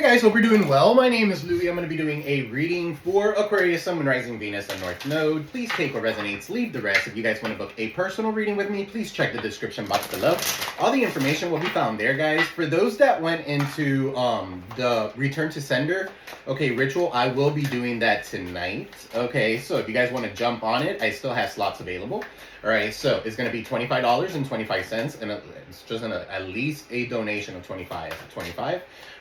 Hey guys, hope you're doing well. My name is Louie. I'm going to be doing a reading for Aquarius, Sun, Moon, Rising, Venus, and North Node. Please take what resonates, leave the rest. If you guys want to book a personal reading with me, please check the description box below. All the information will be found there, guys. For those that went into the return to sender, ritual, I will be doing that tonight. Okay, so if you guys want to jump on it, I still have slots available. All right, so it's going to be $25.25, and it's just at least a donation of $25.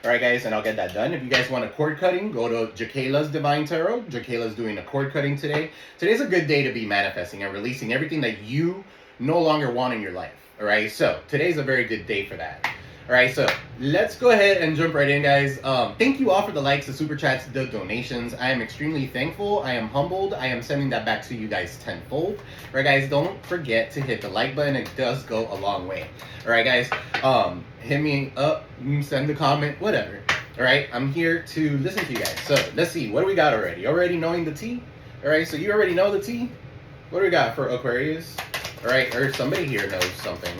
All right, guys, and I'll get that done. If you guys want a cord cutting, go to Jakayla's Divine Tarot. Jakayla's doing a cord cutting today. Today's a good day to be manifesting and releasing everything that you no longer want in your life. All right, so today's a very good day for that. All right, so let's go ahead and jump right in, guys. Thank you all for the likes, the super chats, the donations. I am extremely thankful. I am humbled. I am sending that back to you guys tenfold. All right, guys, don't forget to hit the like button. It does go a long way. All right, guys, hit me up, send a comment, whatever. All right, I'm here to listen to you guys. So let's see, what do we got already? Already knowing the tea? All right, so you already know the tea? What do we got for Aquarius? All right, or somebody here knows something.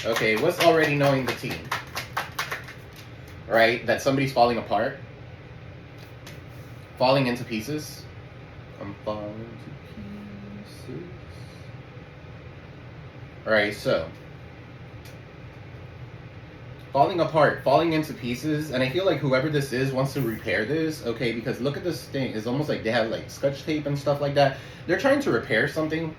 Okay, what's already knowing the tea? Right, that somebody's falling apart, falling into pieces. I'm falling into pieces. All right, so falling apart, falling into pieces, and I feel like whoever this is wants to repair this. Okay, because look at this thing. It's almost like they have like scotch tape and stuff like that. They're trying to repair something.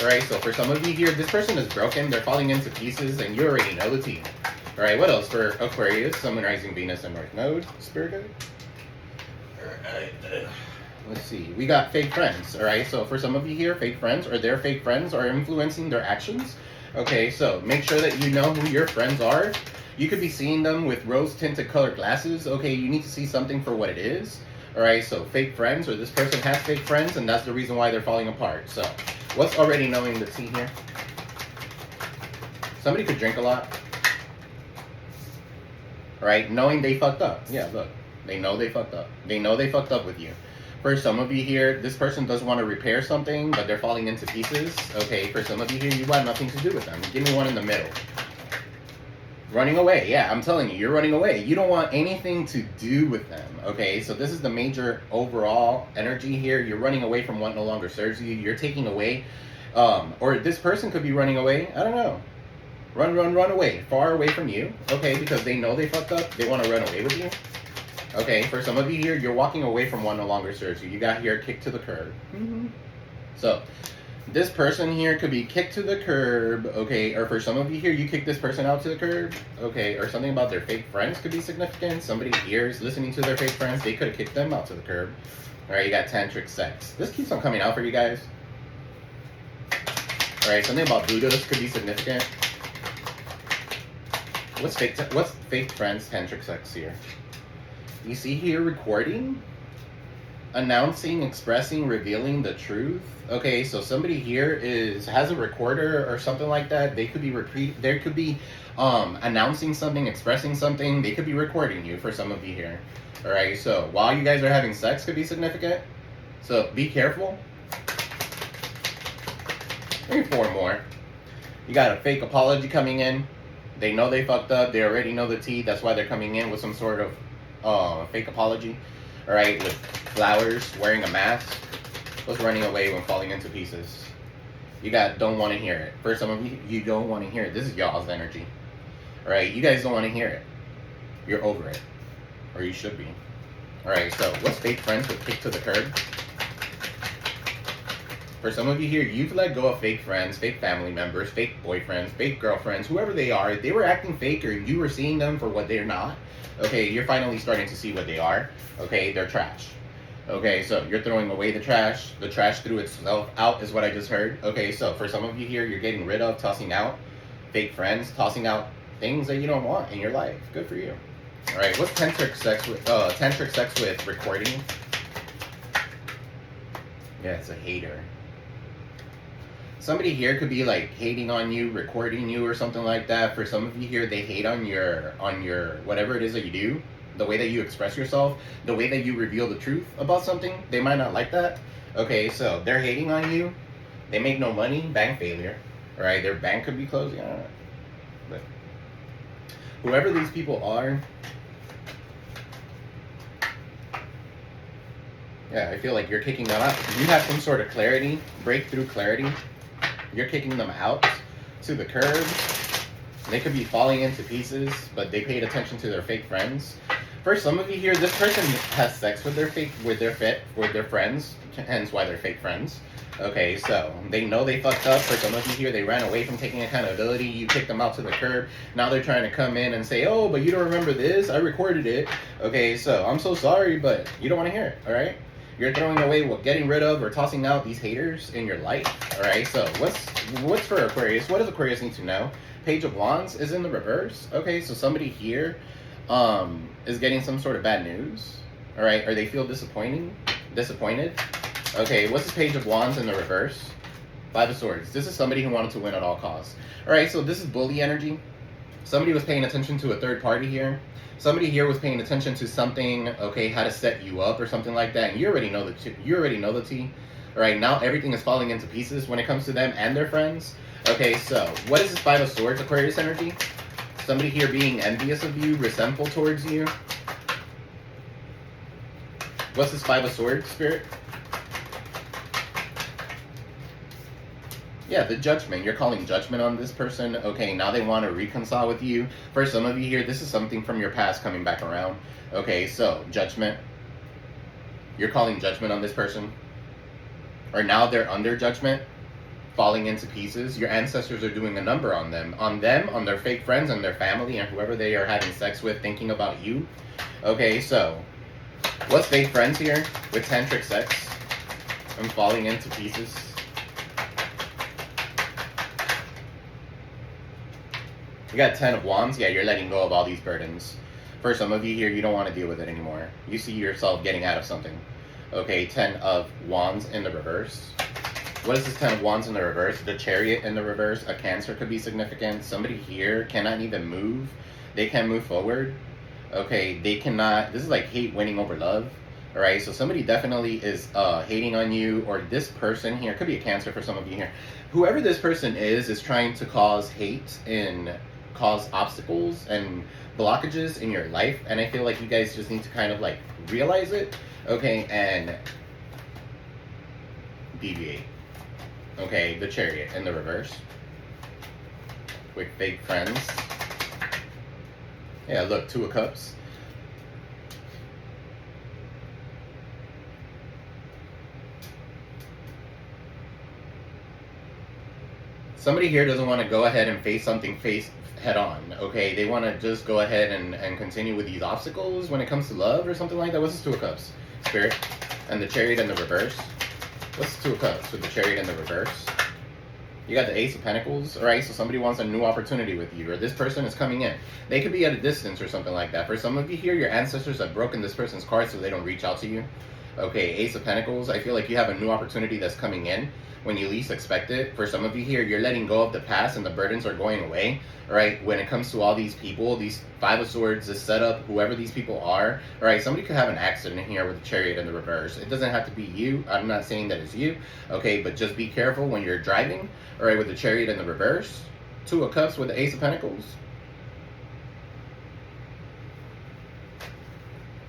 All right, so for some of you here, this person is broken. They're falling into pieces, and you already know the tea. All right, what else for Aquarius, Sun, Moon, Rising, Venus, and North Node? Spirit guide? All right, let's see. We got fake friends, all right? So for some of you here, fake friends or their fake friends are influencing their actions. Okay, so make sure that you know who your friends are. You could be seeing them with rose-tinted colored glasses. Okay, you need to see something for what it is. All right, so fake friends, or this person has fake friends, and that's the reason why they're falling apart. So what's already knowing the tea here? Somebody could drink a lot. Right, knowing they fucked up. Yeah, look, they know they fucked up. They know they fucked up with you. For some of you here, this person does want to repair something, but they're falling into pieces. Okay, for some of you here, you want nothing to do with them. Give me one in the middle. Running away. Yeah, I'm telling you, you're running away. You don't want anything to do with them. Okay, so this is the major overall energy here. You're running away from what no longer serves you. You're taking away, or this person could be running away. I don't know. Run away, far away from you, okay, because they know they fucked up, they want to run away with you. Okay, for some of you here, you're walking away from what no longer serves you. You got here kicked to the curb. So, this person here could be kicked to the curb, okay, or for some of you here, you kick this person out to the curb, okay, or something about their fake friends could be significant. Somebody here is listening to their fake friends, they could have kicked them out to the curb. All right, you got tantric sex. This keeps on coming out for you guys. All right, something about Buddhas could be significant. What's fake friends tantric sex here? You see here recording, announcing, expressing, revealing the truth. Okay, so somebody here has a recorder or something like that. They could be there could be announcing something, expressing something. They could be recording you for some of you here. All right, so while you guys are having sex could be significant. So be careful. Maybe 4 more. You got a fake apology coming in. They know they fucked up. They already know the tea. That's why they're coming in with some sort of fake apology. All right, with flowers, wearing a mask. What's running away when falling into pieces? You got don't want to hear it. For some of you, you don't want to hear it. This is y'all's energy. All right, you guys don't want to hear it. You're over it, or you should be. All right, so what's fake friends with kicked to the curb? For some of you here, you've let go of fake friends, fake family members, fake boyfriends, fake girlfriends, whoever they are. They were acting fake, or you were seeing them for what they're not. Okay, you're finally starting to see what they are. Okay, they're trash. Okay, so you're throwing away the trash. The trash threw itself out is what I just heard. Okay, so for some of you here, you're getting rid of, tossing out fake friends, tossing out things that you don't want in your life. Good for you. All right, what's tantric sex with recording? Yeah, it's a hater. Somebody here could be like hating on you, recording you or something like that. For some of you here, they hate on your whatever it is that you do, the way that you express yourself, the way that you reveal the truth about something. They might not like that. Okay, so they're hating on you. They make no money, bank failure. All right, their bank could be closing. I don't know. But whoever these people are, Yeah, I feel like you're kicking them out. You have some sort of clarity, breakthrough clarity. You're kicking them out to the curb. They could be falling into pieces, but they paid attention to their fake friends. For some of you here, this person has sex with their friends, hence why they're fake friends. Okay, so they know they fucked up. For some of you here, they ran away from taking accountability. You kicked them out to the curb. Now they're trying to come in and say, oh, but you don't remember this? I recorded it. Okay, so I'm so sorry, but you don't want to hear it, all right? You're throwing away, getting rid of or tossing out these haters in your life, all right? So what's for Aquarius? What does Aquarius need to know? Page of Wands is in the reverse. Okay, so somebody here is getting some sort of bad news, all right? Or they feel disappointed. Okay, what's this Page of Wands in the reverse? Five of Swords. This is somebody who wanted to win at all costs. All right, so this is bully energy. Somebody was paying attention to a third party here. Somebody here was paying attention to something, okay, how to set you up or something like that. And you already know the tea. All right, now everything is falling into pieces when it comes to them and their friends. Okay, so what is this Five of Swords, Aquarius energy? Somebody here being envious of you, resentful towards you. What's this Five of Swords, Spirit? Yeah, the judgment. You're calling judgment on this person. Okay, now they want to reconcile with you. For some of you here, this is something from your past coming back around. Okay, so judgment. You're calling judgment on this person. Or now they're under judgment, falling into pieces. Your ancestors are doing a number on them, on their fake friends and their family and whoever they are having sex with, thinking about you. Okay, so what's fake friends here with tantric sex and falling into pieces? You got 10 of Wands. Yeah, you're letting go of all these burdens. For some of you here, you don't want to deal with it anymore. You see yourself getting out of something. Okay, 10 of Wands in the reverse. What is this 10 of Wands in the reverse? The Chariot in the reverse. A Cancer could be significant. Somebody here cannot even move. They can't move forward. Okay, they cannot. This is like hate winning over love. All right, so somebody definitely is hating on you, or this person here, could be a Cancer for some of you here. Whoever this person is trying to cause hate and cause obstacles and blockages in your life, and I feel like you guys just need to kind of like realize it, okay, and deviate. Okay, the Chariot in the reverse with fake friends. Yeah, look, Two of Cups. Somebody here doesn't want to go ahead and face something head on, okay? They want to just go ahead and continue with these obstacles when it comes to love or something like that. What's this Two of Cups, Spirit? And the Chariot in the reverse. What's the Two of Cups with the Chariot in the reverse? You got the Ace of Pentacles, all right? So somebody wants a new opportunity with you, or this person is coming in. They could be at a distance or something like that. For some of you here, your ancestors have broken this person's card so they don't reach out to you. Okay, Ace of Pentacles, I feel like you have a new opportunity that's coming in when you least expect it. For some of you here, you're letting go of the past and the burdens are going away, all right? When it comes to all these people, these Five of Swords, this setup, whoever these people are, all right? Somebody could have an accident here with the Chariot in the reverse. It doesn't have to be you. I'm not saying that it's you, okay? But just be careful when you're driving, all right, with the Chariot in the reverse. Two of Cups with the Ace of Pentacles.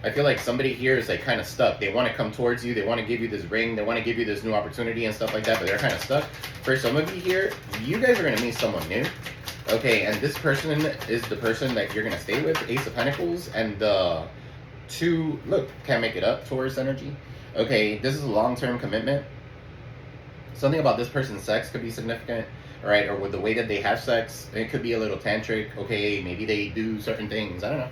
I feel like somebody here is like kind of stuck. They want to come towards you. They want to give you this ring. They want to give you this new opportunity and stuff like that, but they're kind of stuck. For some of you here, you guys are going to meet someone new. Okay, and this person is the person that you're going to stay with. Ace of Pentacles and the two, look, can't make it up, Taurus energy. Okay, this is a long-term commitment. Something about this person's sex could be significant, all right? Or with the way that they have sex, it could be a little tantric. Okay, maybe they do certain things. I don't know.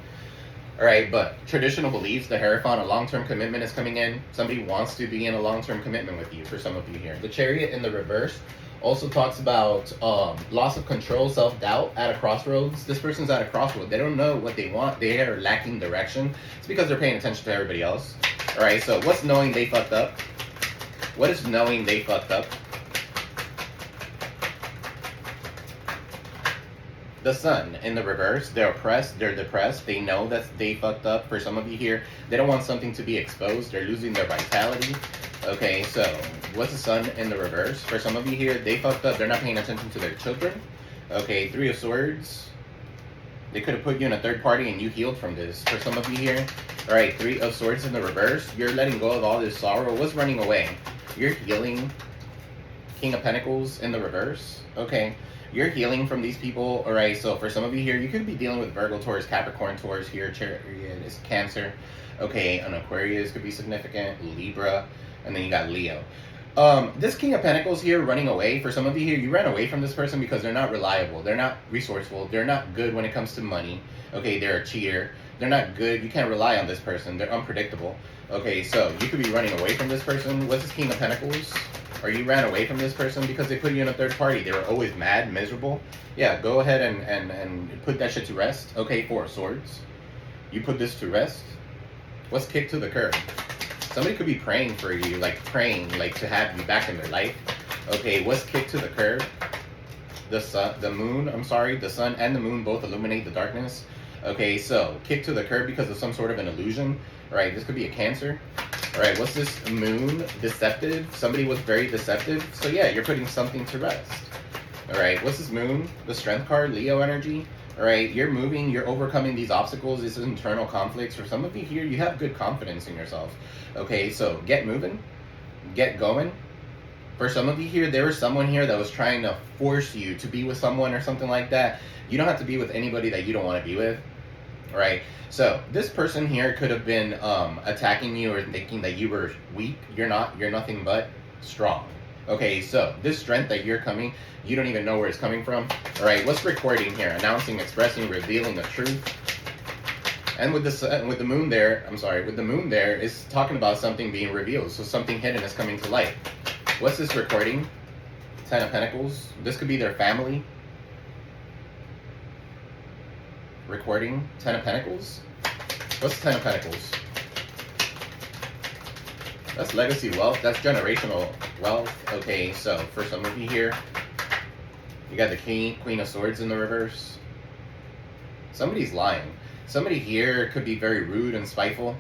All right, but traditional beliefs, the Hierophant, a long-term commitment is coming in. Somebody wants to be in a long-term commitment with you, for some of you here. The Chariot in the reverse also talks about loss of control, self-doubt, at a crossroads. This person's at a crossroads. They don't know what they want. They are lacking direction. It's because they're paying attention to everybody else. All right, so what's knowing they fucked up? What is knowing they fucked up? The Sun in the reverse. They're oppressed, they're depressed, they know that they fucked up. For some of you here, they don't want something to be exposed, they're losing their vitality. Okay, so what's the Sun in the reverse? For some of you here, they fucked up, they're not paying attention to their children. Okay, Three of Swords. They could have put you in a third party and you healed from this. For some of you here, all right, 3 of Swords in the reverse. You're letting go of all this sorrow. What's running away? You're healing. King of Pentacles in the reverse. Okay, you're healing from these people. All right, so for some of you here, you could be dealing with Virgo, Taurus, Capricorn, Taurus here. It's Cancer. Okay, an Aquarius could be significant. Libra, and then you got Leo. This King of Pentacles here running away. For some of you here, you ran away from this person because they're not reliable. They're not resourceful. They're not good when it comes to money. Okay, they're a cheater. They're not good. You can't rely on this person. They're unpredictable. Okay, so you could be running away from this person. What's this King of Pentacles? Or you ran away from this person because they put you in a third party. They were always mad, miserable. Yeah, go ahead and put that shit to rest. Okay, 4 of Swords. You put this to rest. What's kicked to the curb? Somebody could be praying for you, praying to have you back in their life. Okay, what's kicked to the curb? The sun, the moon, the sun and the moon both illuminate the darkness. Okay, so kicked to the curb because of some sort of an illusion. All right, this could be a Cancer. All right, what's this moon? Deceptive. Somebody was very deceptive. So yeah, you're putting something to rest. All right, what's this moon? The Strength card, Leo energy. All right, you're moving, you're overcoming these obstacles, these internal conflicts. For some of you here, you have good confidence in yourself. Okay, so get moving, get going. For some of you here, there was someone here that was trying to force you to be with someone or something like that. You don't have to be with anybody that you don't want to be with. All right, so this person here could have been attacking you or thinking that you were weak. You're not, you're nothing but strong. Okay, so this strength that you're coming, you don't even know where it's coming from. All right, what's recording here? Announcing, expressing, revealing the truth. And with the moon there, with the moon there is talking about something being revealed. So something hidden is coming to light. What's this recording? 10 of Pentacles. This could be their family. Recording, 10 of Pentacles. What's 10 of Pentacles? That's legacy wealth. That's generational wealth. Okay, so for some of you here, you got the Queen of Swords in the reverse. Somebody's lying. Somebody here could be very rude and spiteful.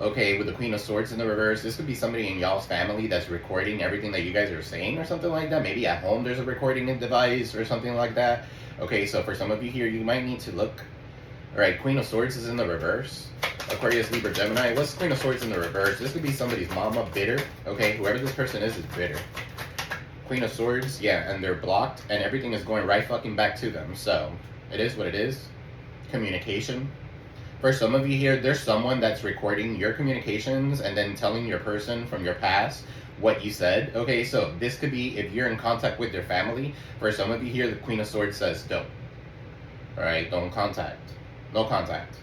Okay, with the Queen of Swords in the reverse, this could be somebody in y'all's family that's recording everything that you guys are saying or something like that. Maybe at home there's a recording device or something like that. Okay, so for some of you here, you might need to look. All right, Queen of Swords is in the reverse. Aquarius, Libra, Gemini. What's Queen of Swords in the reverse? This could be somebody's mama, bitter. Okay, whoever this person is bitter. Queen of Swords, yeah, and they're blocked, and everything is going right fucking back to them. So, it is what it is. Communication. For some of you here, there's someone that's recording your communications and then telling your person from your past what you said. Okay, so this could be if you're in contact with your family. For some of you here, the Queen of Swords says don't. All right, don't contact. No contact.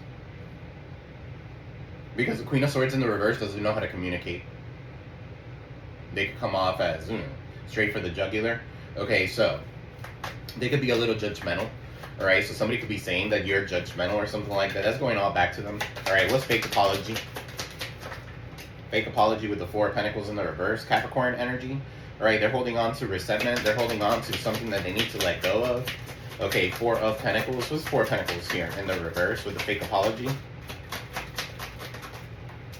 Because the Queen of Swords in the reverse doesn't know how to communicate. They could come off as, straight for the jugular. Okay, so they could be a little judgmental. All right, so somebody could be saying that you're judgmental or something like that. That's going all back to them. All right, what's fake apology? Fake apology with the 4 of Pentacles in the reverse. Capricorn energy. All right, they're holding on to resentment. They're holding on to something that they need to let go of. Okay, 4 of Pentacles. What's 4 of Pentacles here in the reverse with the fake apology?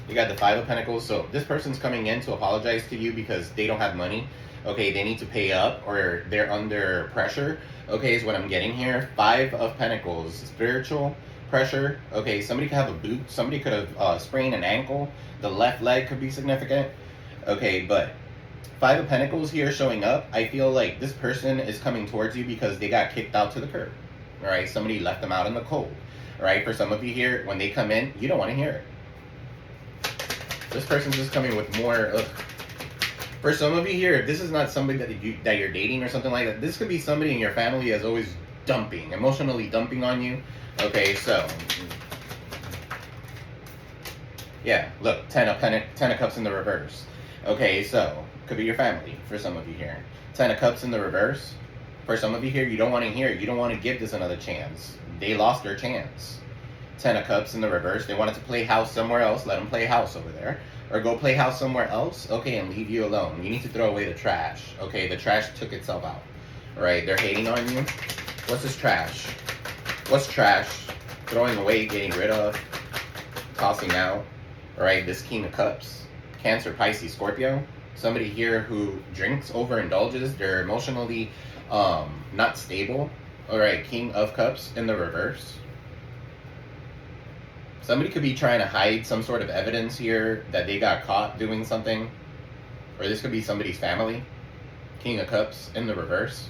You got the 5 of Pentacles. So this person's coming in to apologize to you because they don't have money. Okay, they need to pay up or they're under pressure. Okay, is what I'm getting here. 5 of Pentacles. Spiritual pressure. Okay, somebody could have a boot. Somebody could have sprained an ankle. The left leg could be significant. Okay, but 5 of Pentacles here showing up. I feel like this person is coming towards you because they got kicked out to the curb. All right, somebody left them out in the cold. All right, for some of you here, when they come in, you don't want to hear it. This person's just coming with more. For some of you here, if this is not somebody that you're dating or something like that, this could be somebody in your family that's always dumping, emotionally dumping on you. Okay, so yeah, look, 10 of Cups in the reverse. Okay, so could be your family for some of you here. 10 of Cups in the reverse. For some of you here, you don't want to hear it. You don't want to give this another chance. They lost their chance. 10 of Cups in the reverse. They wanted to play house somewhere else. Let them play house over there. Or go play house somewhere else. Okay, and leave you alone. You need to throw away the trash. Okay, the trash took itself out. All right, they're hating on you. What's this trash? What's trash? Throwing away, getting rid of, tossing out. All right, this King of Cups. Cancer, Pisces, Scorpio. Somebody here who drinks, overindulges. They're emotionally not stable. All right, King of Cups in the reverse. Somebody could be trying to hide some sort of evidence here that they got caught doing something. Or this could be somebody's family. King of Cups in the reverse.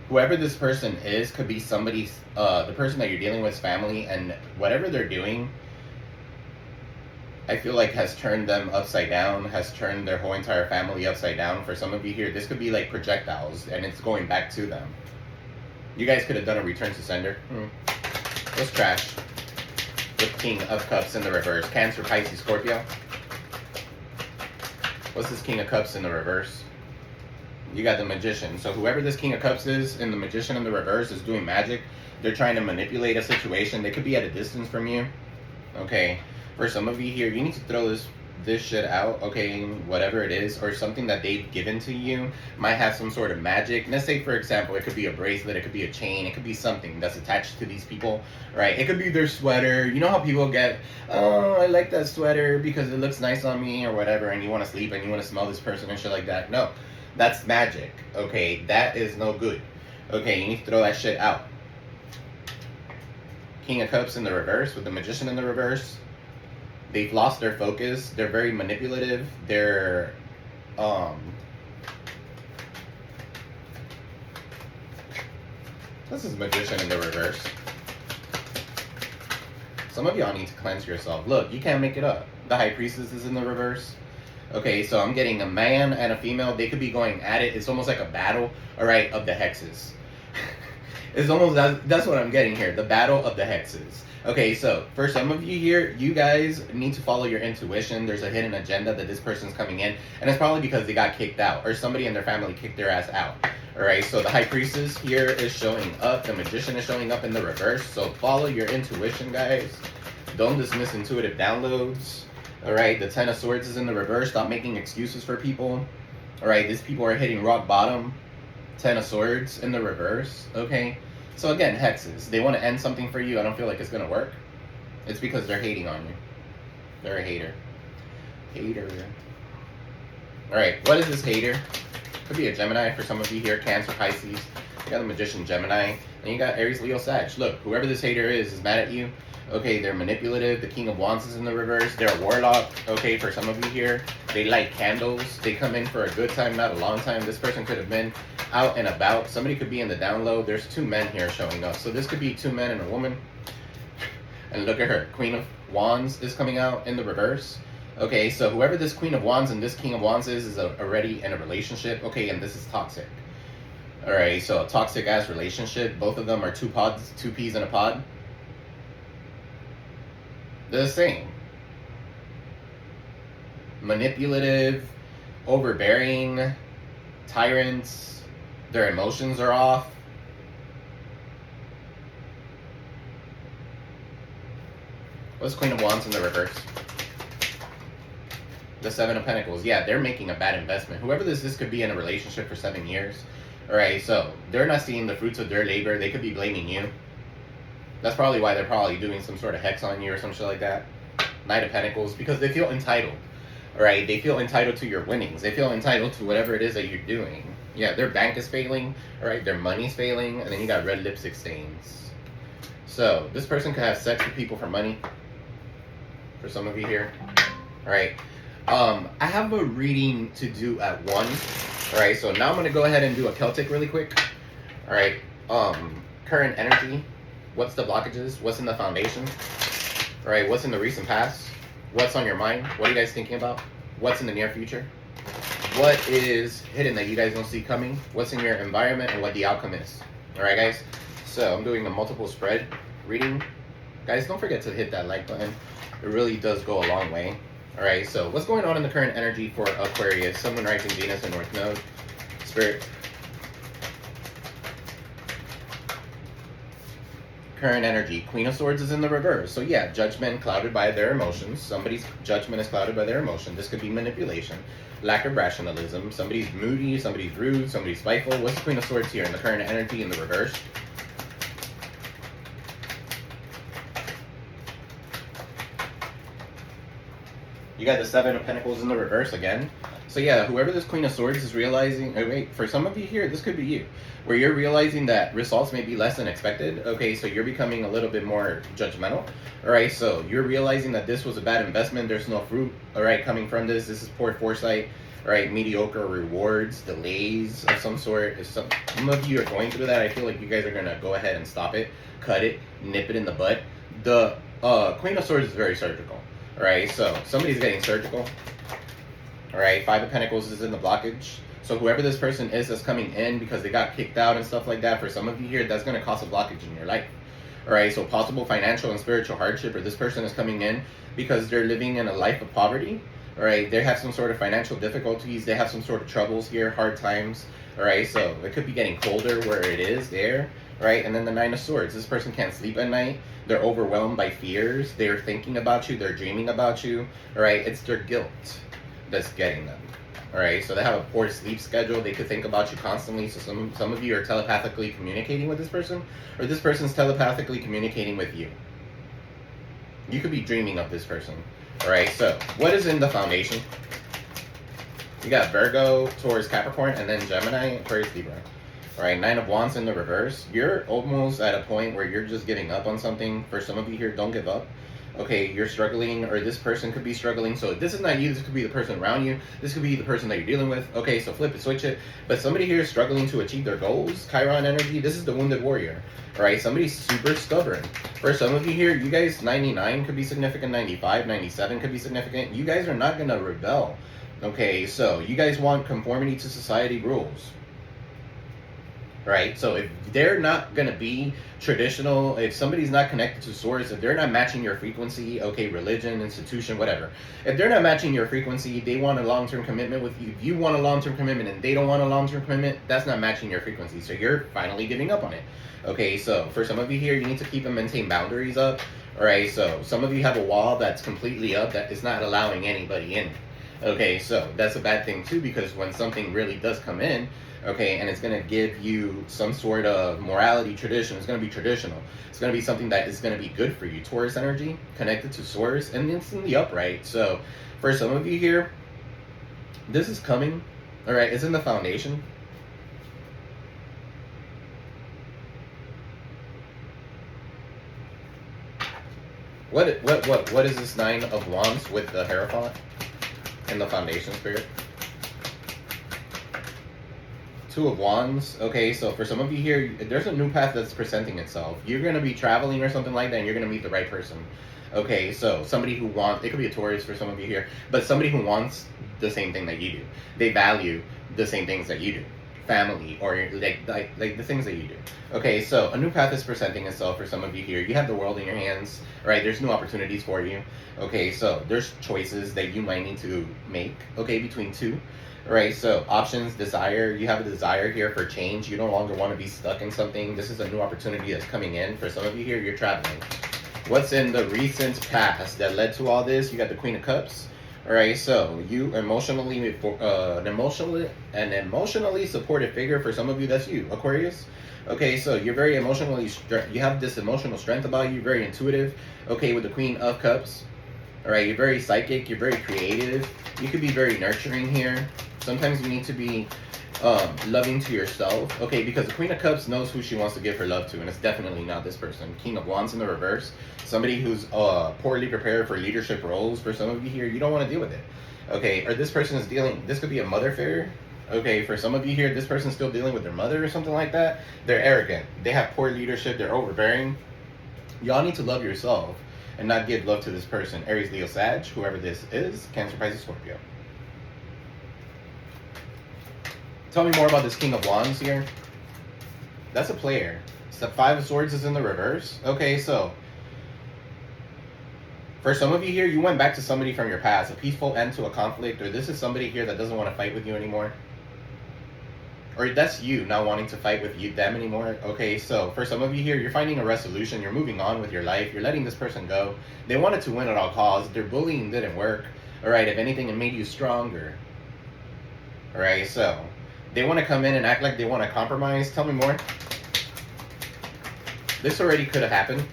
Whoever this person is could be somebody's, the person that you're dealing with, family, and whatever they're doing, I feel like has turned them upside down, has turned their whole entire family upside down. For some of you here, this could be like projectiles, and it's going back to them. You guys could have done a return to sender. Let's crash with King of Cups in the reverse. Cancer, Pisces, Scorpio. What's this King of Cups in the reverse? You got the Magician. So whoever this King of Cups is and the Magician in the reverse is doing magic. They're trying to manipulate a situation. They could be at a distance from you. Okay. For some of you here, you need to throw this shit out, okay, whatever it is, or something that they've given to you might have some sort of magic. Let's say, for example, it could be a bracelet, it could be a chain, it could be something that's attached to these people, right? It could be their sweater. You know how people get, oh, I like that sweater because it looks nice on me or whatever, and you want to sleep and you want to smell this person and shit like that. No, that's magic, okay? That is no good. Okay, you need to throw that shit out. King of Cups in the reverse with the Magician in the reverse. They've lost their focus. They're very manipulative. They're, this is Magician in the reverse. Some of y'all need to cleanse yourself. Look, you can't make it up. The High Priestess is in the reverse. Okay, so I'm getting a man and a female. They could be going at it. It's almost like a battle, all right, of the hexes. It's almost, that's what I'm getting here. The battle of the hexes. Okay, so for some of you here, you guys need to follow your intuition. There's a hidden agenda that this person's coming in, and it's probably because they got kicked out, or somebody in their family kicked their ass out. Alright, so the High Priestess here is showing up. The Magician is showing up in the reverse. So follow your intuition, guys. Don't dismiss intuitive downloads. Alright, the Ten of Swords is in the reverse. Stop making excuses for people. Alright, these people are hitting rock bottom. Ten of Swords in the reverse. Okay. So again, hexes. They want to end something for you. I don't feel like it's going to work. It's because they're hating on you. They're a hater. Hater. Alright, what is this hater? Could be a Gemini for some of you here. Cancer, Pisces. You got the Magician, Gemini. And you got Aries, Leo, Sag. Look, whoever this hater is mad at you. Okay, they're manipulative. The King of Wands is in the reverse. They're a warlock. Okay, for some of you here. They light candles. They come in for a good time, not a long time. This person could have been out and about. Somebody could be in the down low. There's two men here showing up. So this could be two men and a woman. And look at her. Queen of Wands is coming out in the reverse. Okay, so whoever this Queen of Wands and this King of Wands is already in a relationship. Okay, and this is toxic. Alright, so a toxic ass relationship. Both of them are two peas in a pod. They're the same. Manipulative, overbearing, tyrants. Their emotions are off. What's Queen of Wands in the reverse? The Seven of Pentacles. Yeah, they're making a bad investment. Whoever this could be in a relationship for 7 years. Alright, so they're not seeing the fruits of their labor. They could be blaming you. That's probably why they're probably doing some sort of hex on you or some shit like that. Knight of Pentacles, because they feel entitled. Alright, they feel entitled to your winnings. They feel entitled to whatever it is that you're doing. Yeah, their bank is failing. Alright, their money's failing. And then you got red lipstick stains. So, this person could have sex with people for money. For some of you here. Alright. I have a reading to do at 1. Alright, so now I'm going to go ahead and do a Celtic really quick. Alright, current energy. What's the blockages? What's in the foundation? Alright, what's in the recent past? What's on your mind? What are you guys thinking about? What's in the near future? What is hidden that you guys don't see coming? What's in your environment and what the outcome is? Alright guys, so I'm doing a multiple spread reading. Guys, don't forget to hit that like button. It really does go a long way. Alright, so what's going on in the current energy for Aquarius? Sun, Moon, Rising, Venus, and North Node. Spirit. Current energy. Queen of Swords is in the reverse. So yeah, judgment clouded by their emotions. Somebody's judgment is clouded by their emotion. This could be manipulation. Lack of rationalism. Somebody's moody, somebody's rude, somebody's spiteful. What's the Queen of Swords here in the current energy in the reverse? You got the Seven of Pentacles in the reverse again. So yeah, whoever this Queen of Swords is realizing, oh wait, for some of you here, this could be you, where you're realizing that results may be less than expected. Okay, so you're becoming a little bit more judgmental. All right, so you're realizing that this was a bad investment. There's no fruit, all right, coming from this. This is poor foresight. All right, mediocre rewards, delays of some sort. If some of you are going through that, I feel like you guys are gonna go ahead and stop it, cut it, nip it in the butt. The Queen of Swords is very surgical. All right, so somebody's getting surgical. All right, Five of Pentacles is in the blockage. So whoever this person is that's coming in because they got kicked out and stuff like that, for some of you here, that's going to cause a blockage in your life. All right, so possible financial and spiritual hardship, or this person is coming in because they're living in a life of poverty. All right, they have some sort of financial difficulties. They have some sort of troubles here, hard times. All right, so it could be getting colder where it is there. Right, and then the Nine of Swords. This person can't sleep at night. They're overwhelmed by fears. They're thinking about you. They're dreaming about you. All right, it's their guilt that's getting them. All right, so they have a poor sleep schedule. They could think about you constantly. So some of you are telepathically communicating with this person, or this person's telepathically communicating with you. You could be dreaming of this person. All right, so what is in the foundation? You got Virgo, Taurus, Capricorn, and then Gemini, Aquarius, Libra. All right, Nine of Wands in the reverse. You're almost at a point where you're just giving up on something. For some of you here, don't give up. Okay, you're struggling, or this person could be struggling. So this is not you. This could be the person around you. This could be the person that you're dealing with. Okay, so flip it, switch it. But somebody here is struggling to achieve their goals. Chiron energy. This is the Wounded Warrior. All right, somebody's super stubborn. For some of you here, you guys, 99 could be significant. 95, 97 could be significant. You guys are not going to rebel. Okay, so you guys want conformity to society rules. Right, so if they're not going to be traditional, if somebody's not connected to source, if they're not matching your frequency, okay, religion, institution, whatever, if they're not matching your frequency, they want a long-term commitment with you. If you want a long-term commitment and they don't want a long-term commitment, that's not matching your frequency, so you're finally giving up on it. Okay, so for some of you here, you need to keep and maintain boundaries up. All right, so some of you have a wall that's completely up that is not allowing anybody in. Okay, so that's a bad thing too, because when something really does come in, okay, and it's going to give you some sort of morality tradition, it's going to be traditional. It's going to be something that is going to be good for you. Taurus energy, connected to source, and it's in the upright. So for some of you here, this is coming, all right, it's in the foundation. What is this Nine of Wands with the Hierophant and the foundation spirit? Two of Wands. Okay, so for some of you here, there's a new path that's presenting itself. You're going to be traveling or something like that, and you're going to meet the right person. Okay, so somebody who wants, it could be a Taurus for some of you here, but somebody who wants the same thing that you do. They value the same things that you do. Family, or like the things that you do. Okay, so a new path is presenting itself for some of you here. You have the world in your hands, right? There's new opportunities for you. Okay, so there's choices that you might need to make, okay, between two. Right, so options, desire, you have a desire here for change. You no longer want to be stuck in something. This is a new opportunity that's coming in. For some of you here, you're traveling. What's in the recent past that led to all this? You got the Queen of Cups. All right, so you an emotionally supportive figure. For some of you, that's you, Aquarius. Okay, so you're very emotionally, you have this emotional strength about you, very intuitive. Okay, with the Queen of Cups. All right, you're very psychic, you're very creative. You could be very nurturing here. Sometimes you need to be loving to yourself. Okay, because the Queen of Cups knows who she wants to give her love to, and it's definitely not this person. King of Wands in the reverse. Somebody who's poorly prepared for leadership roles. For some of you here, you don't want to deal with it. Okay, or this person is dealing, this could be a mother figure. Okay, for some of you here, this person's still dealing with their mother or something like that. They're arrogant. They have poor leadership. They're overbearing. Y'all need to love yourself and not give love to this person. Aries, Leo, Sag, whoever this is. Cancer, Pisces, Scorpio. Tell me more about this King of Wands here. That's a player. So Five of Swords is in the reverse. Okay, so for some of you here, you went back to somebody from your past, a peaceful end to a conflict, or this is somebody here that doesn't want to fight with you anymore. Or that's you not wanting to fight with them anymore. Okay, so for some of you here, you're finding a resolution. You're moving on with your life. You're letting this person go. They wanted to win at all costs. Their bullying didn't work. All right, if anything, it made you stronger. All right, so they want to come in and act like they want to compromise. Tell me more. This already could have happened.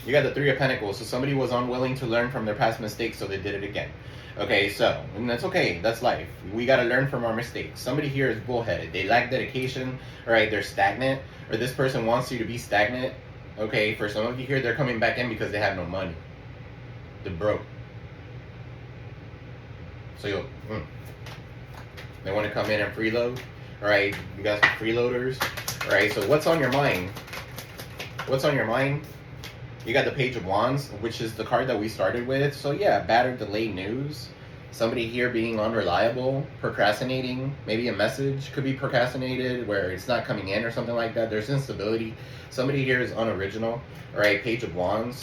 You got the Three of Pentacles. So somebody was unwilling to learn from their past mistakes, so they did it again. Okay, so, and that's okay, that's life. We gotta learn from our mistakes. Somebody here is bullheaded. They lack dedication, all right, they're stagnant, or this person wants you to be stagnant. Okay, for some of you here, they're coming back in because they have no money. They're broke. So they want to come in and freeload. All right, you guys are freeloaders. All right, so what's on your mind? What's on your mind? You got the Page of Wands, which is the card that we started with. So yeah, bad or delayed news. Somebody here being unreliable, procrastinating. Maybe a message could be procrastinated where it's not coming in or something like that. There's instability. Somebody here is unoriginal. All right, Page of Wands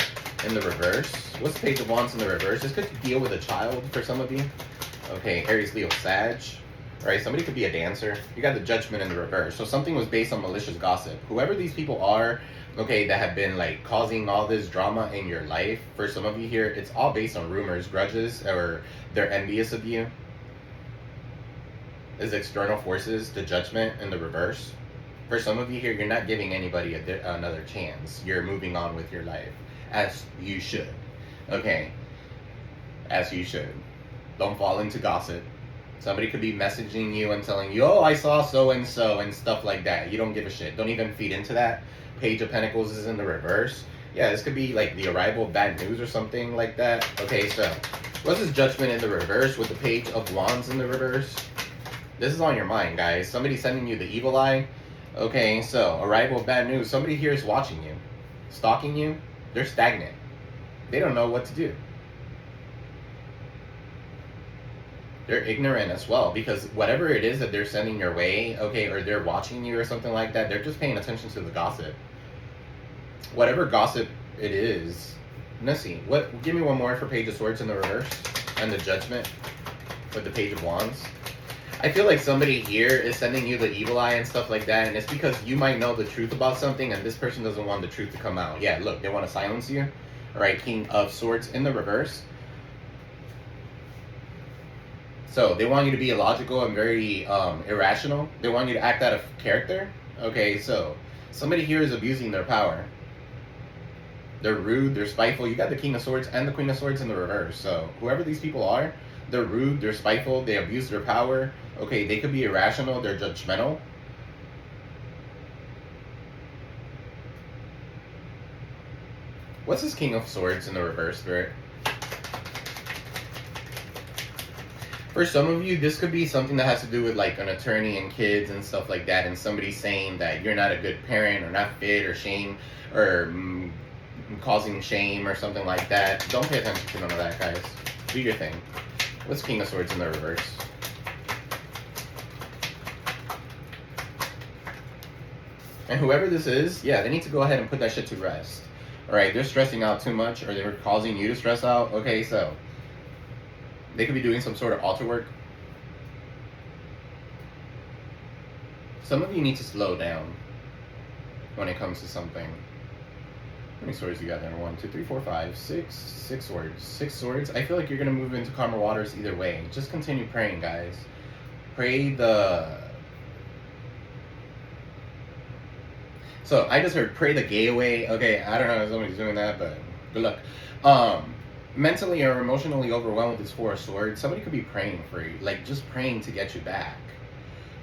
in the reverse. What's the Page of Wands in the reverse? This could deal with a child for some of you. Okay, Aries, Leo, Sag. All right, somebody could be a dancer. You got the Judgment in the reverse. So something was based on malicious gossip. Whoever these people are, okay, that have been like causing all this drama in your life, for some of you here, it's all based on rumors, grudges, or they're envious of you. Is external forces, the Judgment in the reverse. For some of you here, you're not giving anybody another chance. You're moving on with your life, as you should. Okay, as you should. Don't fall into gossip. Somebody could be messaging you and telling you, oh, I saw so-and-so and stuff like that. You don't give a shit. Don't even feed into that. Page of Pentacles is in the reverse. Yeah, this could be like the arrival of bad news or something like that. Okay, so what's this Judgment in the reverse with the Page of Wands in the reverse? This is on your mind, guys. Somebody sending you the evil eye. Okay, so arrival of bad news. Somebody here is watching you, stalking you. They're stagnant. They don't know what to do. They're ignorant as well, because whatever it is that they're sending your way, okay, or they're watching you or something like that, they're just paying attention to the gossip. Whatever gossip it is. Let's see. Give me one more for Page of Swords in the reverse and the Judgment with the Page of Wands. I feel like somebody here is sending you the evil eye and stuff like that, and it's because you might know the truth about something and this person doesn't want the truth to come out. Yeah, look, they want to silence you. All right, King of Swords in the reverse. So they want you to be illogical and very irrational. They want you to act out of character. Okay, so somebody here is abusing their power. They're rude, they're spiteful. You got the King of Swords and the Queen of Swords in the reverse. So whoever these people are, they're rude, they're spiteful, they abuse their power. Okay, they could be irrational, they're judgmental. What's this King of Swords in the reverse, Spirit? For some of you, this could be something that has to do with like an attorney and kids and stuff like that, and somebody saying that you're not a good parent or not fit or shame or causing shame or something like that. Don't pay attention to none of that, guys. Do your thing. What's King of Swords in the reverse? And whoever this is, yeah, they need to go ahead and put that shit to rest. Alright, they're stressing out too much, or they're causing you to stress out. Okay, so they could be doing some sort of altar work. Some of you need to slow down when it comes to something. How many swords you got there? 1, 2, 3, 4, 5, 6. 6 swords. 6 swords. I feel like you're going to move into calmer waters either way. Just continue praying, guys. Pray the... So, I just heard pray the gay away. Okay, I don't know if somebody's doing that, but good luck. Mentally or emotionally overwhelmed with this 4 of Swords, somebody could be praying for you, like just praying to get you back,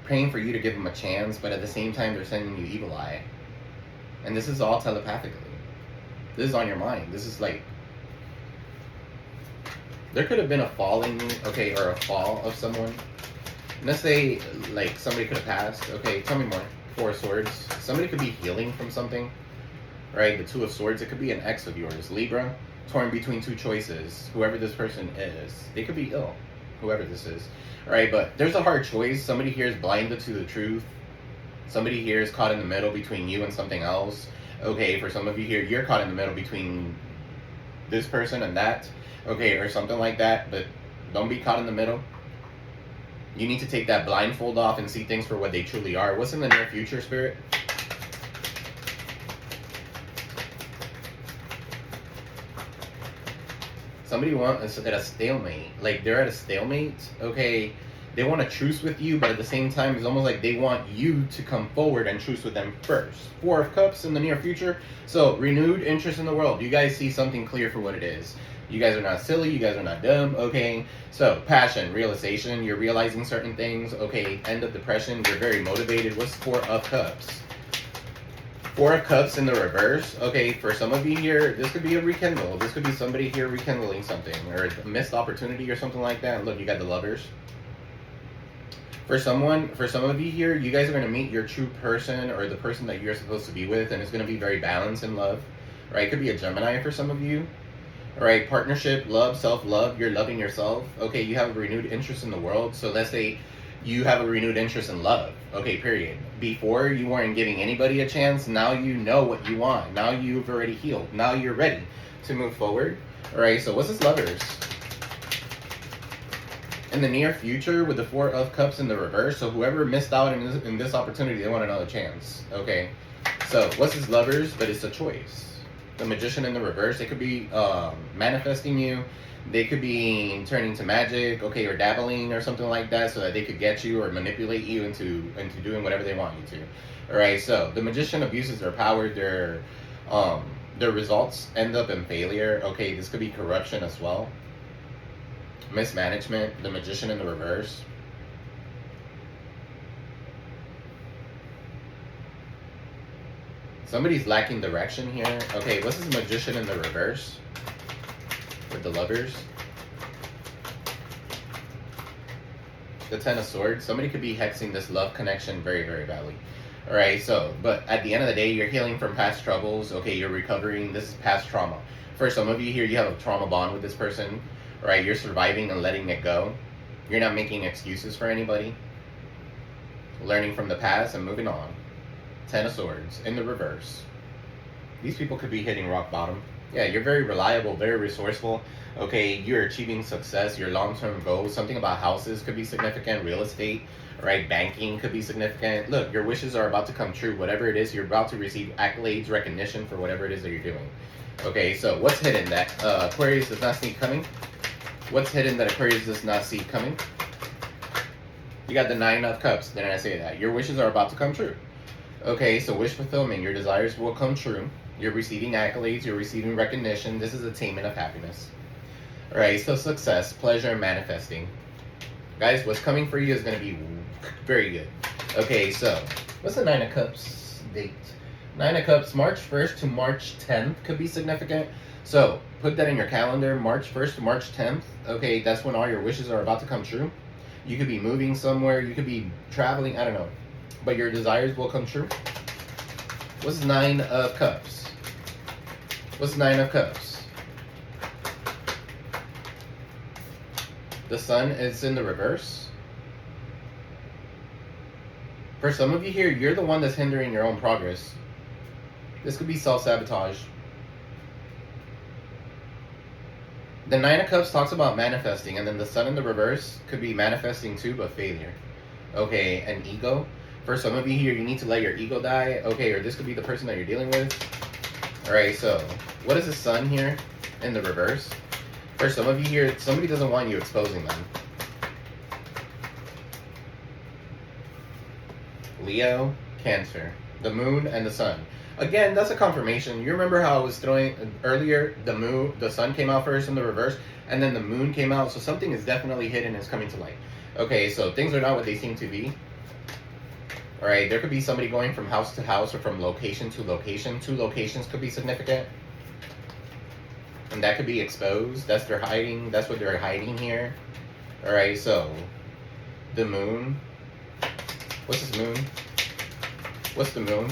praying for you to give them a chance, but at the same time they're sending you evil eye, and this is all telepathically. This is on your mind. This is like, there could have been a falling, okay, or a fall of someone. Let's say like somebody could have passed. Okay, tell me more. 4 of Swords. Somebody could be healing from something, right? The 2 of Swords. It could be an ex of yours, Libra. Torn between 2 choices. Whoever this person is, they could be ill. Whoever this is, all right. But there's a hard choice. Somebody here is blinded to the truth. Somebody here is caught in the middle between you and something else. Okay, for some of you here, you're caught in the middle between this person and that. Okay, or something like that. But don't be caught in the middle. You need to take that blindfold off and see things for what they truly are. What's in the near future, Spirit? Somebody wants at a stalemate. Like, they're at a stalemate, okay? They want a truce with you, but at the same time, it's almost like they want you to come forward and truce with them first. 4 of Cups in the near future. So, renewed interest in the world. You guys see something clear for what it is. You guys are not silly. You guys are not dumb. Okay. So passion, realization. You're realizing certain things. Okay. End of depression. You're very motivated. What's 4 of Cups? 4 of Cups in the reverse. Okay. For some of you here, this could be a rekindle. This could be somebody here rekindling something or a missed opportunity or something like that. And look, you got the Lovers. For some of you here, you guys are going to meet your true person or the person that you're supposed to be with, and it's going to be very balanced in love, right? It could be a Gemini for some of you, all right? Partnership, love, self-love, you're loving yourself. Okay, you have a renewed interest in the world. So let's say you have a renewed interest in love. Okay, period. Before, you weren't giving anybody a chance. Now you know what you want. Now you've already healed. Now you're ready to move forward, all right? So what's this Lovers? In the near future with the 4 of Cups in the reverse, so whoever missed out in this opportunity, they want another chance. Okay, so what's this Lovers? But it's a choice. The Magician in the reverse, they could be manifesting you. They could be turning to magic, okay, or dabbling or something like that, so that they could get you or manipulate you into doing whatever they want you to. All right, so the Magician abuses their power. Their results end up in failure. Okay, this could be corruption as well. Mismanagement, the Magician in the reverse. Somebody's lacking direction here. Okay, what's this Magician in the reverse with the Lovers? The 10 of Swords. Somebody could be hexing this love connection very, very badly. All right, so, but at the end of the day, you're healing from past troubles. Okay, you're recovering. This is past trauma. For some of you here, you have a trauma bond with this person. Right, you're surviving and letting it go. You're not making excuses for anybody. Learning from the past and moving on. 10 of Swords in the reverse. These people could be hitting rock bottom. Yeah, you're very reliable, very resourceful. Okay, you're achieving success, your long-term goals. Something about houses could be significant. Real estate, right? Banking could be significant. Look, your wishes are about to come true. Whatever it is, you're about to receive accolades, recognition for whatever it is that you're doing. Okay, so what's hidden that Aquarius does not see coming? What's hidden that Aquarius does not see coming? You got the 9 of Cups. Didn't I say that? Your wishes are about to come true. Okay, so wish fulfillment. Your desires will come true. You're receiving accolades. You're receiving recognition. This is attainment of happiness. All right, so success, pleasure, and manifesting. Guys, what's coming for you is going to be very good. Okay, so what's the 9 of Cups date? 9 of Cups, March 1st to March 10th could be significant. So put that in your calendar, March 1st to March 10th. Okay, that's when all your wishes are about to come true. You could be moving somewhere. You could be traveling. I don't know. But your desires will come true. What's 9 of Cups? What's 9 of Cups? The Sun is in the reverse. For some of you here, you're the one that's hindering your own progress. This could be self-sabotage. The 9 of Cups talks about manifesting, and then the Sun in the reverse could be manifesting too, but failure. Okay, and ego. For some of you here, you need to let your ego die. Okay, or this could be the person that you're dealing with. Alright, so what is the Sun here in the reverse? For some of you here, somebody doesn't want you exposing them. Leo, Cancer. The Moon and the Sun. Again, that's a confirmation. You remember how I was throwing earlier, the Sun came out first in the reverse, and then the Moon came out, so something is definitely hidden and is coming to light. Okay, so things are not what they seem to be. Alright, there could be somebody going from house to house or from location to location. 2 locations could be significant. And that could be exposed. That's their hiding. That's what they're hiding here. Alright, so the Moon. What's this Moon? What's the Moon?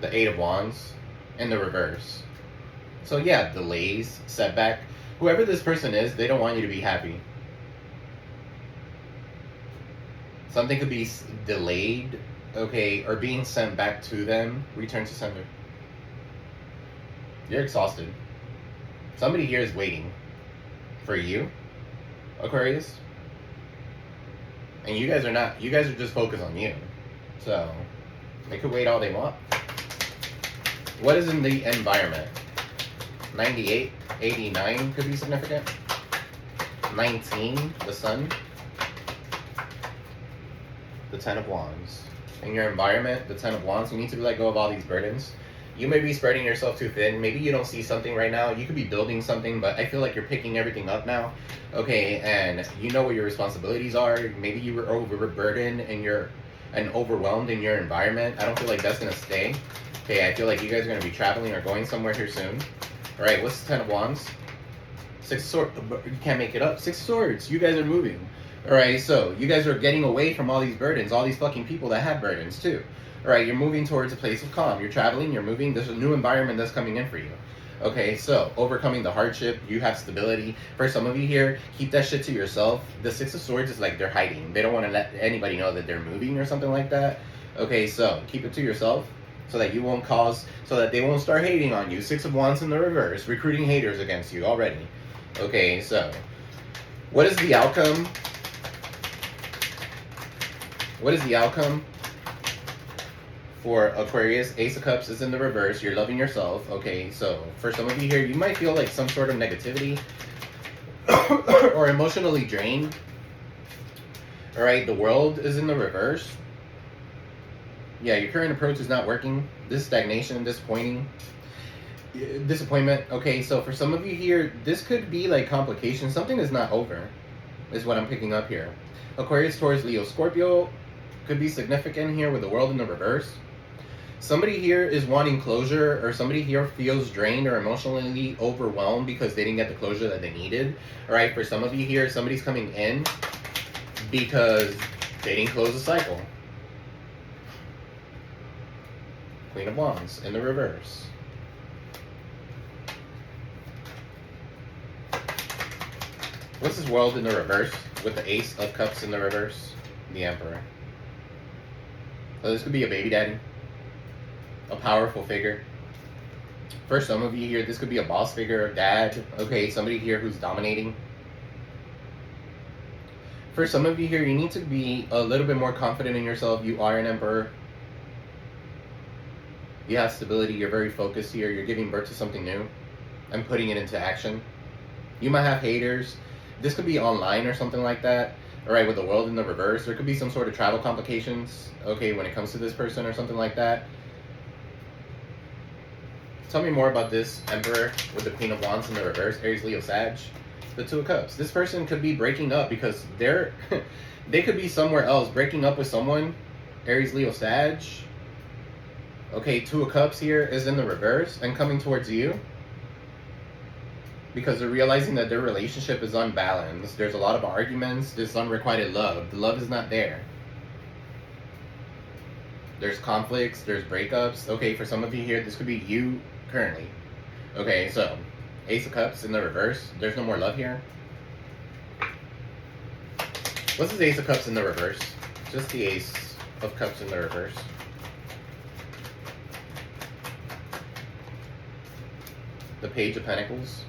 The 8 of Wands in the reverse. So yeah, delays, setback. Whoever this person is, they don't want you to be happy. Something could be delayed, okay, or being sent back to them. Return to sender. You're exhausted. Somebody here is waiting for you, Aquarius. And you guys are not, you guys are just focused on you. So, they could wait all they want. What is in the environment? 98, 89 could be significant. 19, the Sun. The 10 of Wands. In your environment, the 10 of Wands, you need to let go of all these burdens. You may be spreading yourself too thin. Maybe you don't see something right now. You could be building something, but I feel like you're picking everything up now. Okay, and you know what your responsibilities are. Maybe you were overburdened and overwhelmed in your environment. I don't feel like that's going to stay. Okay, I feel like you guys are going to be traveling or going somewhere here soon. All right, what's the Ten of Wands? Six of Swords. You can't make it up. Six of Swords. You guys are moving. All right, so you guys are getting away from all these burdens, all these fucking people that have burdens too. All right, you're moving towards a place of calm. You're traveling, you're moving. There's a new environment that's coming in for you. Okay, so overcoming the hardship, you have stability. For some of you here, keep that shit to yourself. The Six of Swords is like they're hiding. They don't want to let anybody know that they're moving or something like that. Okay, so keep it to yourself so that you won't so that they won't start hating on you. Six of Wands in the reverse, recruiting haters against you already. Okay, so what is the outcome? What is the outcome for Aquarius? Ace of Cups is in the reverse. You're loving yourself. Okay, so for some of you here, you might feel like some sort of negativity or emotionally drained. All right, the World is in the reverse. Yeah, your current approach is not working. This stagnation, disappointment. Okay, so for some of you here, this could be like complications. Something is not over, is what I'm picking up here. Aquarius, Taurus, Leo, Scorpio could be significant here with the World in the reverse. Somebody here is wanting closure, or somebody here feels drained or emotionally overwhelmed because they didn't get the closure that they needed. All right, for some of you here, somebody's coming in because they didn't close the cycle. Queen of Wands in the reverse. What's this World in the reverse with the Ace of Cups in the reverse? The Emperor. So this could be a baby daddy, a powerful figure. For some of you here, this could be a boss figure, a dad. Okay, somebody here who's dominating. For some of you here, you need to be a little bit more confident in yourself. You are an Emperor. You have stability. You're very focused here. You're giving birth to something new and putting it into action. You might have haters. This could be online or something like that. All right, with the World in the reverse, there could be some sort of travel complications, okay, when it comes to this person or something like that. Tell me more about this Emperor with the Queen of Wands in the reverse, Aries, Leo, Sag, the Two of Cups. This person could be breaking up because they could be somewhere else, breaking up with someone, Aries, Leo, Sag. Okay, Two of Cups here is in the reverse and coming towards you, because they're realizing that their relationship is unbalanced. There's a lot of arguments. There's unrequited love. The love is not there. There's conflicts. There's breakups. Okay, for some of you here, this could be you currently. Okay, so Ace of Cups in the reverse. There's no more love here. What's this Ace of Cups in the reverse? Just the Ace of Cups in the reverse. The Page of Pentacles.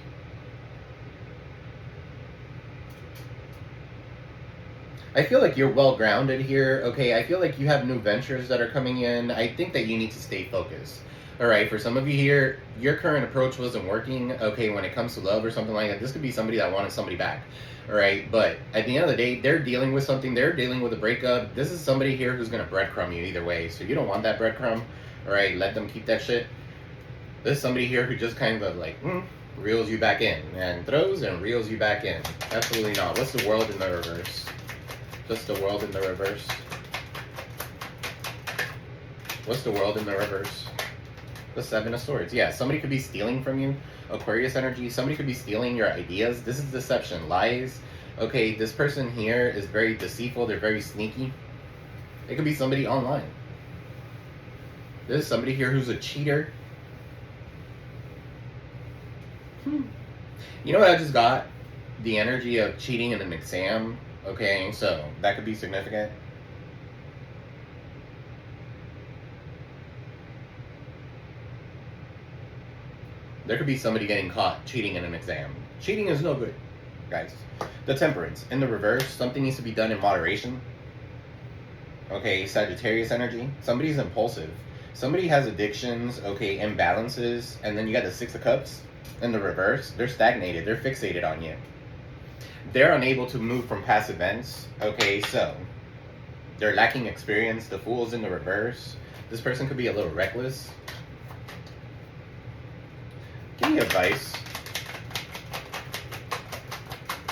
I feel like you're well grounded here, okay? I feel like you have new ventures that are coming in. I think that you need to stay focused. All right, for some of you here, your current approach wasn't working, okay, when it comes to love or something like that. This could be somebody that wanted somebody back, all right? But at the end of the day, they're dealing with something. They're dealing with a breakup. This is somebody here who's going to breadcrumb you either way, so you don't want that breadcrumb, all right? Let them keep that shit. This is somebody here who just kind of like, reels you back in, and throws and reels you back in. Absolutely not. What's the World in the reverse? Just the World in the reverse. What's the World in the reverse? The Seven of Swords. Yeah, somebody could be stealing from you. Aquarius energy. Somebody could be stealing your ideas. This is deception. Lies. Okay, this person here is very deceitful. They're very sneaky. It could be somebody online. This is somebody here who's a cheater. You know what I just got? The energy of cheating in an exam. Okay, so that could be significant. There could be somebody getting caught cheating in an exam. Cheating is no good, guys. The Temperance in the reverse. Something needs to be done in moderation. Okay, Sagittarius energy. Somebody's impulsive. Somebody has addictions, okay, imbalances, and then you got the Six of Cups in the reverse. They're stagnated. They're fixated on you. They're unable to move from past events. Okay, so they're lacking experience. The Fool's in the reverse. This person could be a little reckless. Give me advice.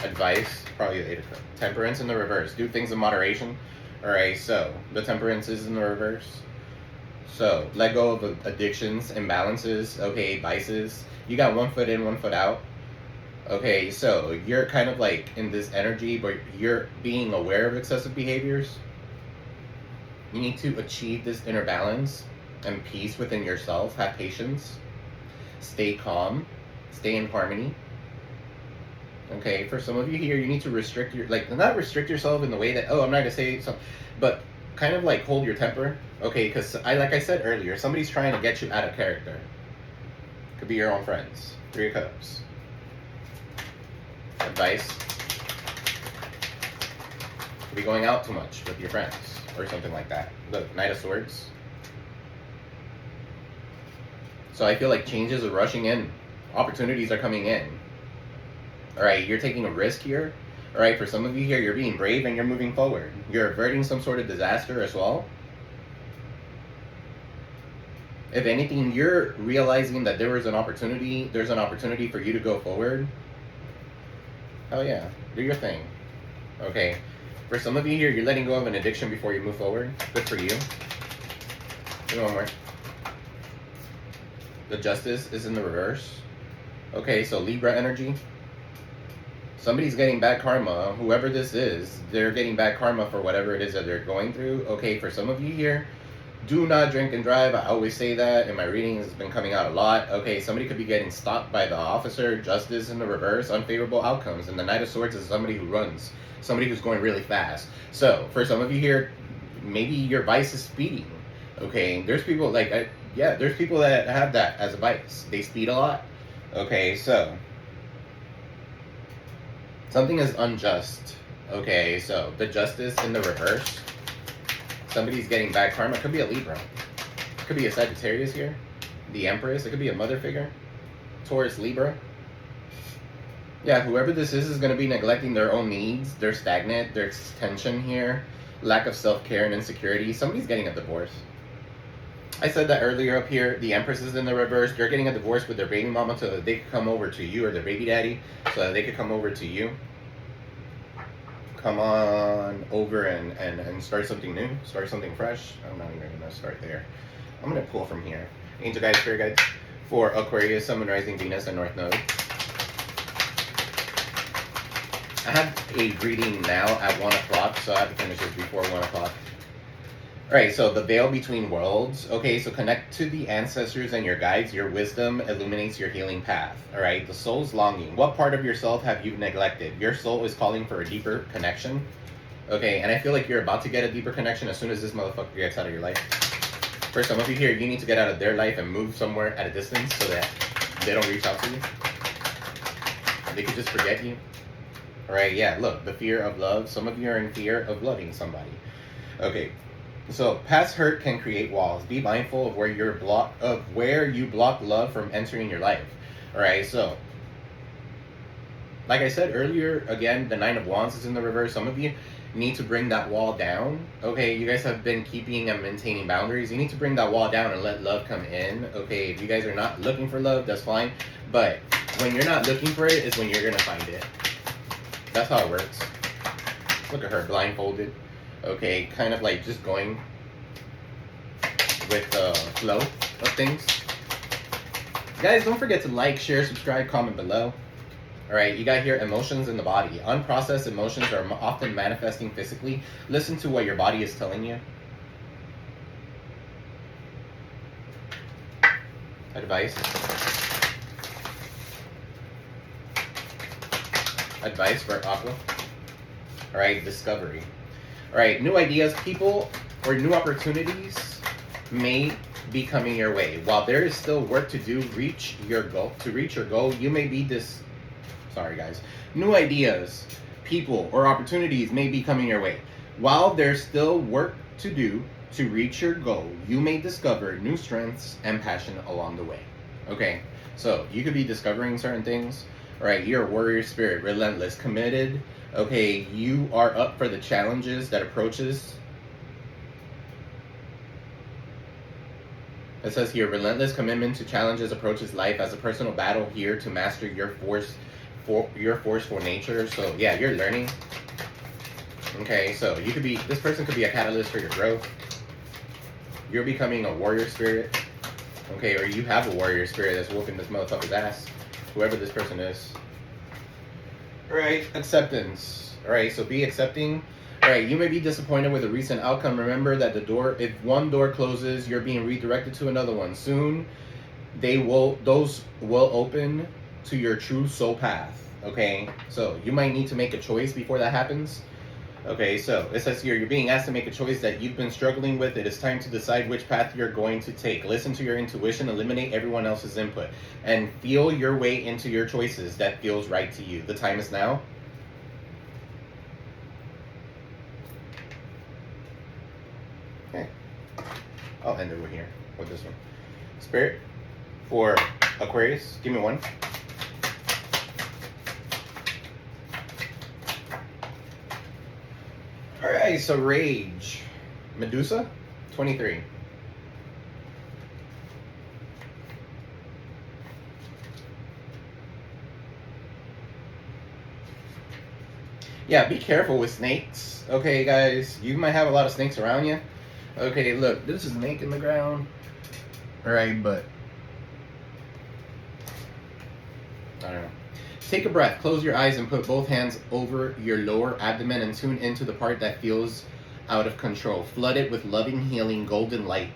Advice, probably the 8 of Cups. Temperance in the reverse. Do things in moderation. Alright, so the temperance is in the reverse. So let go of addictions, imbalances, okay, vices. You got one foot in, one foot out. Okay, so you're kind of like in this energy, but you're being aware of excessive behaviors. You need to achieve this inner balance and peace within yourself. Have patience. Stay calm. Stay in harmony. Okay, for some of you here, you need to restrict your, like, not restrict yourself in the way that, oh, I'm not going to say something, but kind of like hold your temper. Okay, because like I said earlier, somebody's trying to get you out of character. Could be your own friends. 3 of Cups. Advice. Could be going out too much with your friends or something like that. Look, Knight of Swords. So I feel like changes are rushing in. Opportunities are coming in. Alright, you're taking a risk here. Alright, for some of you here, you're being brave and you're moving forward. You're averting some sort of disaster as well. If anything, you're realizing that there's an opportunity for you to go forward. Hell yeah, do your thing. Okay, for some of you here, you're letting go of an addiction before you move forward. Good for you. Do one more. The Justice is in the reverse. Okay, so Libra energy. Somebody's getting bad karma. Whoever this is, they're getting bad karma for whatever it is that they're going through. Okay, for some of you here, do not drink and drive. I always say that in my readings. It's been coming out a lot. Okay, somebody could be getting stopped by the officer. Justice in the reverse. Unfavorable outcomes. And the Knight of Swords is somebody who runs. Somebody who's going really fast. So, for some of you here, maybe your vice is speeding. Okay, there's people like, yeah, there's people that have that as a vice. They speed a lot. Okay, so something is unjust. Okay, so the Justice in the reverse. Somebody's getting bad karma. It could be a Libra. It could be a Sagittarius here. The Empress. It could be a mother figure. Taurus, Libra. Yeah, whoever this is going to be neglecting their own needs. They're stagnant. There's tension here. Lack of self-care and insecurity. Somebody's getting a divorce. I said that earlier up here. The Empress is in the reverse. They're getting a divorce with their baby mama so that they could come over to you, or their baby daddy so that they could come over to you. Come on over and start something new. Start something fresh. I'm not even going to start there. I'm going to pull from here. Angel guides, spirit guides for Aquarius, Sun, Moon, Rising, Venus, and North Node. I have a reading now at 1 o'clock, so I have to finish this before 1 o'clock. Alright, so the veil between worlds. Okay, so connect to the ancestors and your guides. Your wisdom illuminates your healing path. Alright, the soul's longing. What part of yourself have you neglected? Your soul is calling for a deeper connection. Okay, and I feel like you're about to get a deeper connection as soon as this motherfucker gets out of your life. For some of you here, you need to get out of their life and move somewhere at a distance so that they don't reach out to you. They could just forget you. Alright, yeah, look, the fear of love. Some of you are in fear of loving somebody. Okay. So past hurt can create walls. Be mindful of where you block love from entering your life. All right. So, like I said earlier, again, the 9 of Wands is in the reverse. Some of you need to bring that wall down. Okay, you guys have been keeping and maintaining boundaries. You need to bring that wall down and let love come in. Okay, if you guys are not looking for love, that's fine. But when you're not looking for it, is when you're gonna find it. That's how it works. Look at her blindfolded. Okay, kind of like just going with the flow of things. Guys, don't forget to like, share, subscribe, comment below. Alright, you got here emotions in the body. Unprocessed emotions are often manifesting physically. Listen to what your body is telling you. Advice. Advice for Aqua. Alright, discovery. Alright, new ideas, people, or new opportunities may be coming your way. While there is still work to do, reach your goal. You may be new ideas, people, or opportunities may be coming your way. While there's still work to do to reach your goal, you may discover new strengths and passion along the way. Okay, so you could be discovering certain things. Alright, you're a warrior spirit, relentless, committed. Okay, you are up for the challenges that approaches. It says here, relentless commitment to challenges approaches life as a personal battle here to master your forceful nature. So yeah, you're learning. Okay, so you could be, this person could be a catalyst for your growth. You're becoming a warrior spirit. Okay, or you have a warrior spirit that's whooping this motherfucker's ass. Whoever this person is. Alright, acceptance. Alright, so be accepting. Alright, you may be disappointed with a recent outcome. Remember that if one door closes, you're being redirected to another one. Soon, those will open to your true soul path. Okay, so you might need to make a choice before that happens. Okay, so it says here, you're being asked to make a choice that you've been struggling with. It is time to decide which path you're going to take. Listen to your intuition, eliminate everyone else's input, and feel your way into your choices that feels right to you. The time is now. Okay, I'll end it with here, with this one. Spirit, for Aquarius, give me one. Alright, so Rage. Medusa, 23. Yeah, be careful with snakes. Okay, guys, you might have a lot of snakes around you. Okay, look, this is a snake in the ground. Alright, but I don't know. Take a breath, close your eyes, and put both hands over your lower abdomen and tune into the part that feels out of control. Flood it with loving, healing, golden light.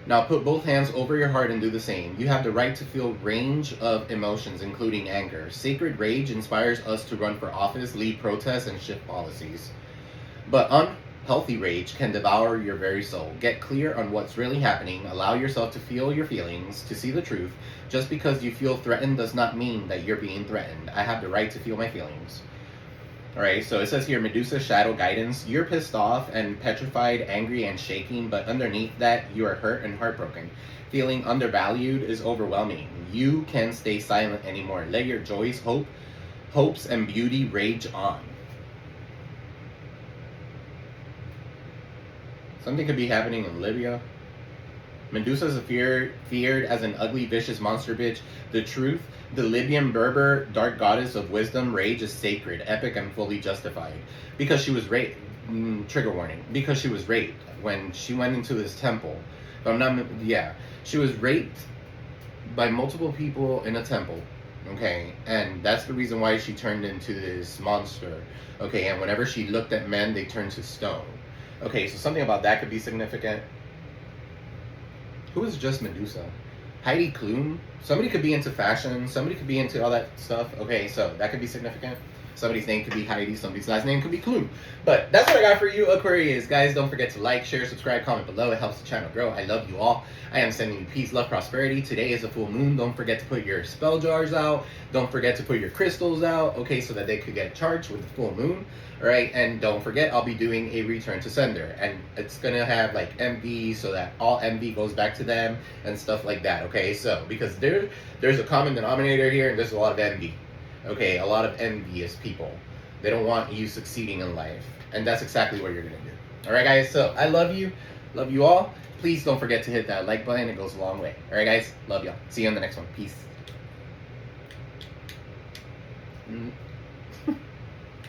Now put both hands over your heart and do the same. You have the right to feel range of emotions, including anger. Sacred rage inspires us to run for office, lead protests, and shift policies. But unhealthy rage can devour your very soul. Get clear on what's really happening. Allow yourself to feel your feelings, to see the truth. Just because you feel threatened does not mean that you're being threatened. I have the right to feel my feelings. Alright, so it says here, Medusa, shadow guidance. You're pissed off and petrified, angry and shaking, but underneath that, you are hurt and heartbroken. Feeling undervalued is overwhelming. You can't stay silent anymore. Let your joys, hopes, and beauty rage on. Something could be happening in Libya. Medusa is feared as an ugly, vicious monster bitch. The truth, the Libyan Berber, dark goddess of wisdom, rage is sacred, epic, and fully justified. Because she was raped, trigger warning, because she was raped when she went into this temple. She was raped by multiple people in a temple. Okay, and that's the reason why she turned into this monster. Okay, and whenever she looked at men, they turned to stone. Okay, so something about that could be significant. Who is just Medusa? Heidi Klum? Somebody could be into fashion. Somebody could be into all that stuff. Okay, so that could be significant. Somebody's name could be Heidi. Somebody's last name could be Klum. But that's what I got for you, Aquarius. Guys, don't forget to like, share, subscribe, comment below. It helps the channel grow. I love you all. I am sending you peace, love, prosperity. Today is a full moon. Don't forget to put your spell jars out. Don't forget to put your crystals out, okay, so that they could get charged with the full moon. All right, and don't forget, I'll be doing a return to sender. And it's going to have, like, envy, so that all envy goes back to them and stuff like that, okay? So, because there's a common denominator here, and there's a lot of envy. Okay, a lot of envious people. They don't want you succeeding in life. And that's exactly what you're going to do. Alright, guys, so I love you. Love you all. Please don't forget to hit that like button. It goes a long way. Alright, guys, love y'all. See you on the next one. Peace.